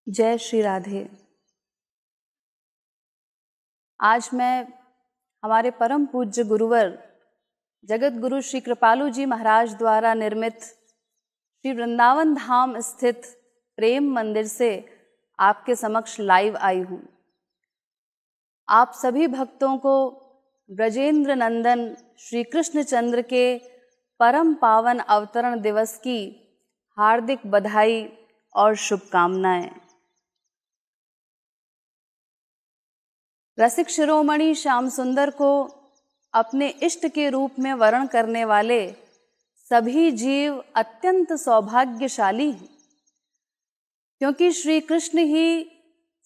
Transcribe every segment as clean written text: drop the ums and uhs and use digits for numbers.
जय श्री राधे। आज मैं हमारे परम पूज्य गुरुवर जगत गुरु श्री कृपालु जी महाराज द्वारा निर्मित श्री वृंदावन धाम स्थित प्रेम मंदिर से आपके समक्ष लाइव आई हूँ। आप सभी भक्तों को ब्रजेंद्र नंदन श्री कृष्णचंद्र के परम पावन अवतरण दिवस की हार्दिक बधाई और शुभकामनाएं। रसिक शिरोमणि श्याम सुंदर को अपने इष्ट के रूप में वर्ण करने वाले सभी जीव अत्यंत सौभाग्यशाली हैं, क्योंकि श्री कृष्ण ही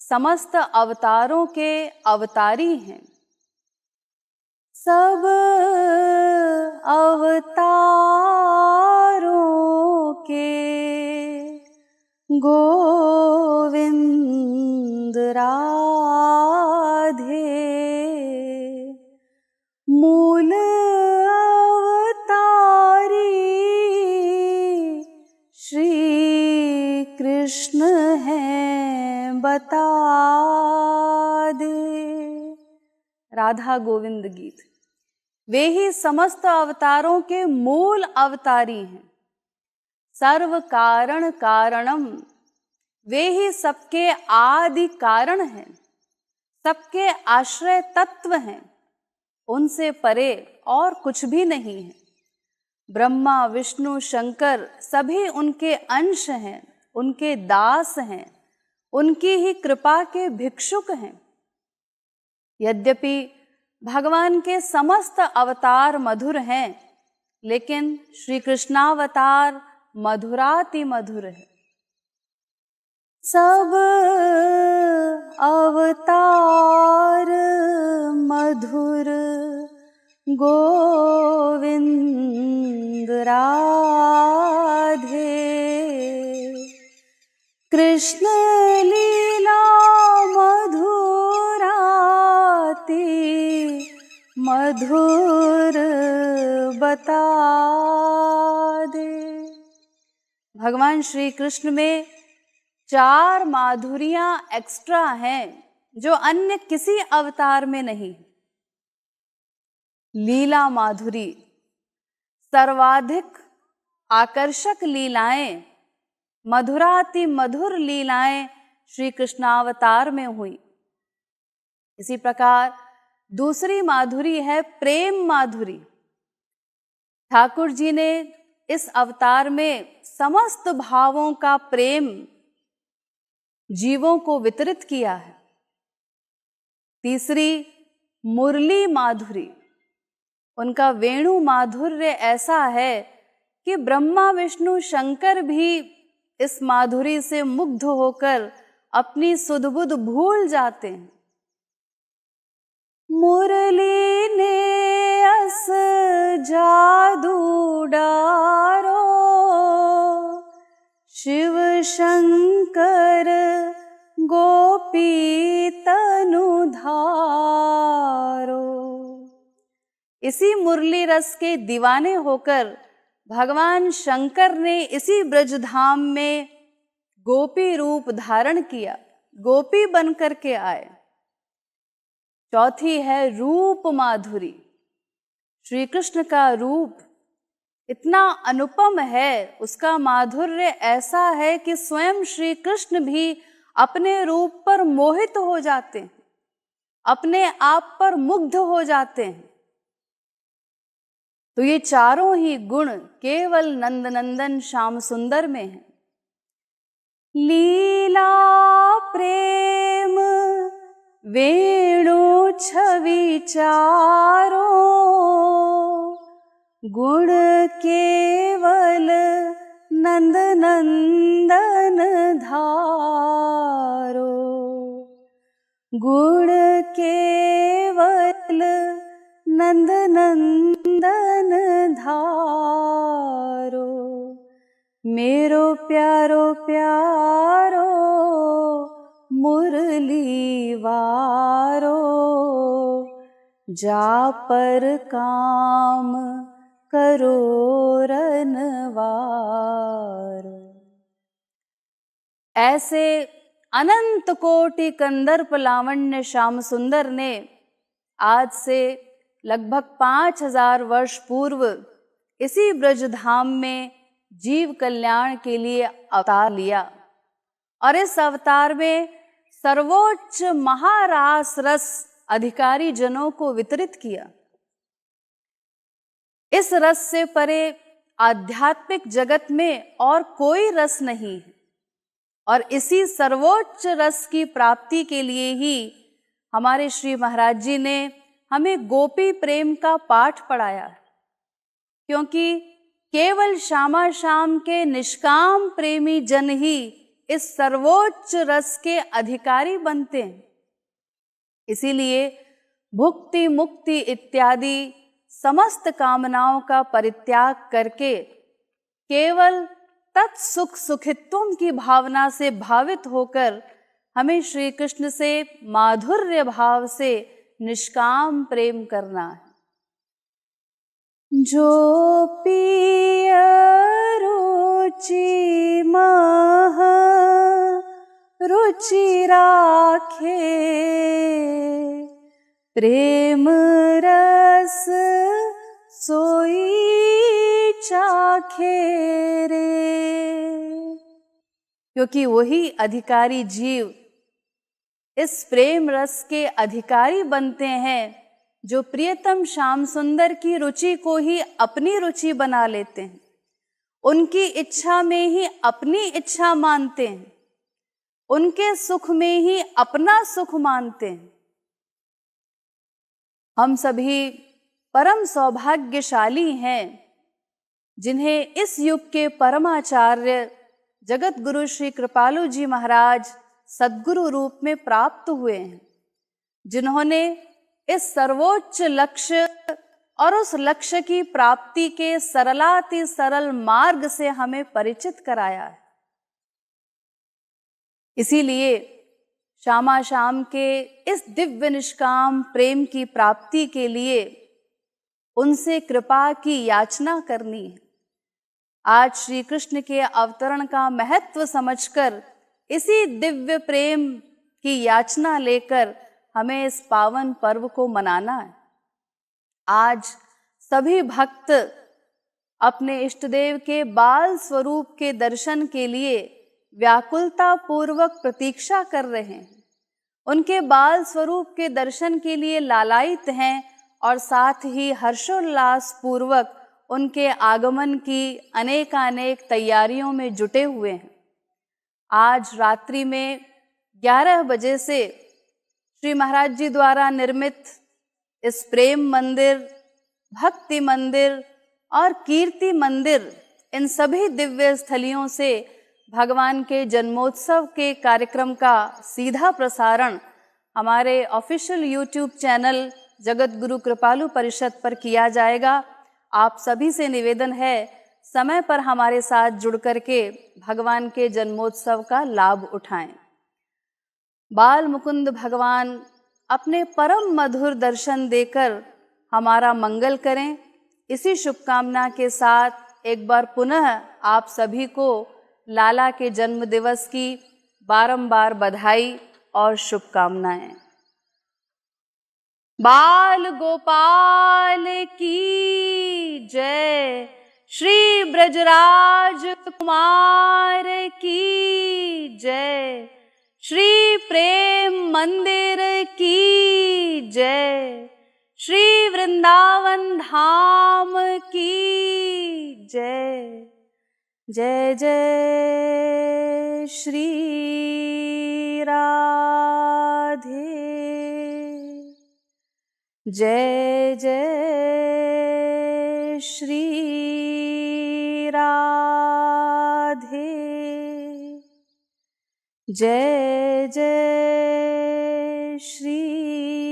समस्त अवतारों के अवतारी हैं। सब अवतारों के गोविंद राधे, मूल अवतारी श्री कृष्ण हैं बता दे। राधा गोविंद गीत। वे ही समस्त अवतारों के मूल अवतारी हैं, सर्व कारण कारणम। वे ही सबके आदि कारण हैं, सबके आश्रय तत्व हैं, उनसे परे और कुछ भी नहीं है। ब्रह्मा विष्णु शंकर सभी उनके अंश हैं, उनके दास हैं, उनकी ही कृपा के भिक्षुक हैं। यद्यपि भगवान के समस्त अवतार मधुर हैं, लेकिन श्री कृष्णावतार मधुराति मधुर है। सब अवतार मधुर गोविंद राधे, कृष्ण लीला मधुराति मधुर बता दे। भगवान श्री कृष्ण में 4 माधुरियां एक्स्ट्रा हैं जो अन्य किसी अवतार में नहीं। लीला माधुरी, सर्वाधिक आकर्षक लीलाएं, मधुराति मधुर लीलाएं श्री कृष्णावतार में हुई। इसी प्रकार दूसरी माधुरी है प्रेम माधुरी। ठाकुर जी ने इस अवतार में समस्त भावों का प्रेम जीवों को वितरित किया है। तीसरी मुरली माधुरी, उनका वेणु माधुर्य ऐसा है कि ब्रह्मा विष्णु शंकर भी इस माधुरी से मुग्ध होकर अपनी सुध बुध भूल जाते हैं। मुरली ने अस जादू डारो, शिव शंकर गोपी तनु धारो। इसी मुरली रस के दीवाने होकर भगवान शंकर ने इसी ब्रजधाम में गोपी रूप धारण किया, गोपी बनकर के आए। चौथी है रूप माधुरी। श्री कृष्ण का रूप इतना अनुपम है, उसका माधुर्य ऐसा है कि स्वयं श्री कृष्ण भी अपने रूप पर मोहित हो जाते हैं, अपने आप पर मुग्ध हो जाते हैं। तो ये चारों ही गुण केवल नंदनंदन श्याम सुंदर में हैं। लीला प्रेम वेणु छवि चारो, गुण केवल नंद नंदन धारो, गुण केवल नंद नंदन धारो। मेरो प्यारो प्यारो मुरली वारो, जा पर काम करो रनवार। ऐसे अनंत कोटि कंदर्प लावण्य श्याम सुंदर ने आज से लगभग 5000 वर्ष पूर्व इसी ब्रजधाम में जीव कल्याण के लिए अवतार लिया और इस अवतार में सर्वोच्च महारास रस अधिकारी जनों को वितरित किया। इस रस से परे आध्यात्मिक जगत में और कोई रस नहीं है और इसी सर्वोच्च रस की प्राप्ति के लिए ही हमारे श्री महाराज जी ने हमें गोपी प्रेम का पाठ पढ़ाया, क्योंकि केवल श्यामा श्याम के निष्काम प्रेमी जन ही इस सर्वोच्च रस के अधिकारी बनते हैं। इसीलिए भुक्ति मुक्ति इत्यादि समस्त कामनाओं का परित्याग करके केवल तत्सुख सुखित्वम की भावना से भावित होकर हमें श्री कृष्ण से माधुर्य भाव से निष्काम प्रेम करना है। जो पिय रुचि मह रुचि राखे प्रेम रस सोई चाखे रे। क्योंकि वही अधिकारी जीव इस प्रेम रस के अधिकारी बनते हैं जो प्रियतम श्याम सुंदर की रुचि को ही अपनी रुचि बना लेते हैं, उनकी इच्छा में ही अपनी इच्छा मानते हैं, उनके सुख में ही अपना सुख मानते हैं। हम सभी परम सौभाग्यशाली हैं जिन्हें इस युग के परमाचार्य जगत गुरु श्री कृपालु जी महाराज सद्गुरु रूप में प्राप्त हुए हैं, जिन्होंने इस सर्वोच्च लक्ष्य और उस लक्ष्य की प्राप्ति के सरलाति सरल मार्ग से हमें परिचित कराया है। इसीलिए श्यामा श्याम के इस दिव्य निष्काम प्रेम की प्राप्ति के लिए उनसे कृपा की याचना करनी है। आज श्री कृष्ण के अवतरण का महत्व समझकर इसी दिव्य प्रेम की याचना लेकर हमें इस पावन पर्व को मनाना है। आज सभी भक्त अपने इष्टदेव के बाल स्वरूप के दर्शन के लिए व्याकुलता पूर्वक प्रतीक्षा कर रहे हैं, उनके बाल स्वरूप के दर्शन के लिए लालायित हैं और साथ ही हर्षोल्लास पूर्वक उनके आगमन की अनेकानेक तैयारियों में जुटे हुए हैं। आज रात्रि में 11 बजे से श्री महाराज जी द्वारा निर्मित इस प्रेम मंदिर, भक्ति मंदिर और कीर्ति मंदिर, इन सभी दिव्य स्थलियों से भगवान के जन्मोत्सव के कार्यक्रम का सीधा प्रसारण हमारे official YouTube channel Jagat Guru कृपालु परिषद पर किया जाएगा। आप सभी से निवेदन है समय पर हमारे साथ जुड़ करके भगवान के जन्मोत्सव का लाभ उठाएं। बाल मुकुंद भगवान अपने परम मधुर दर्शन देकर हमारा मंगल करें। इसी शुभकामना के साथ एक बार पुनः आप सभी को लाला के जन्म दिवस की बारंबार बधाई और शुभकामनाएं। बाल गोपाल की जय, श्री ब्रजराज कुमार की जय, श्री प्रेम मंदिर की जय, श्री वृंदावन धाम की जय। जय जय श्री राधे, जय जय श्री राधे, जय जय श्री